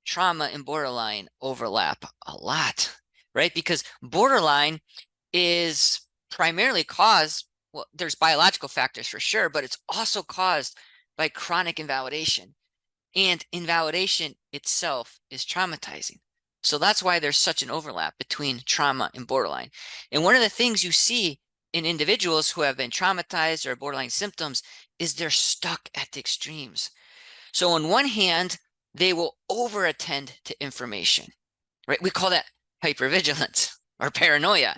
trauma and borderline overlap a lot, right? Because borderline is primarily caused, well, there's biological factors for sure, but it's also caused by chronic invalidation. And invalidation itself is traumatizing. So that's why there's such an overlap between trauma and borderline. And one of the things you see in individuals who have been traumatized or borderline symptoms is they're stuck at the extremes. So on one hand, they will overattend to information, right? We call that hypervigilance or paranoia.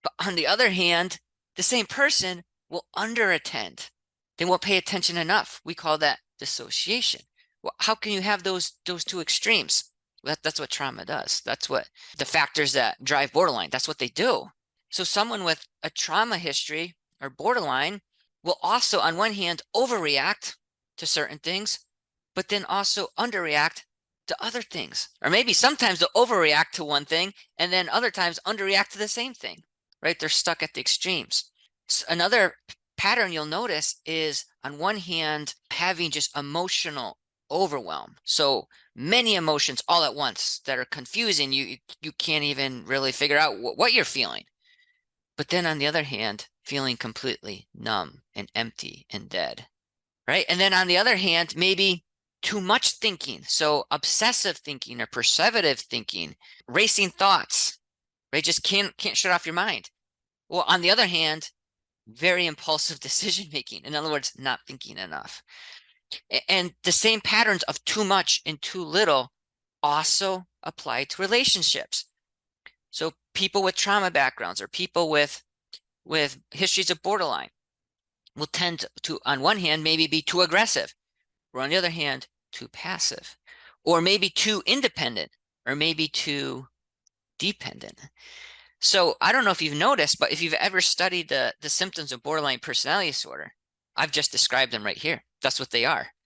But on the other hand, the same person will underattend. They won't pay attention enough. We call that dissociation. Well, how can you have those two extremes? That's what trauma does. That's what the factors that drive borderline, that's what they do. So someone with a trauma history or borderline will also, on one hand, overreact to certain things, but then also underreact to other things. Or maybe sometimes they'll overreact to one thing and then other times underreact to the same thing, right? They're stuck at the extremes. So another pattern you'll notice is, on one hand, having just emotional overwhelm. So many emotions all at once that are confusing. You can't even really figure out what you're feeling. But then on the other hand, feeling completely numb and empty and dead, right? And then on the other hand, maybe too much thinking. So obsessive thinking or perceptive thinking, racing thoughts, right? Just can't shut off your mind. Well, on the other hand, very impulsive decision making. In other words, not thinking enough. And the same patterns of too much and too little also apply to relationships. So people with trauma backgrounds or people with histories of borderline will tend to, on one hand, maybe be too aggressive, or on the other hand, too passive, or maybe too independent, or maybe too dependent. So I don't know if you've noticed, but if you've ever studied the symptoms of borderline personality disorder, I've just described them right here. That's what they are.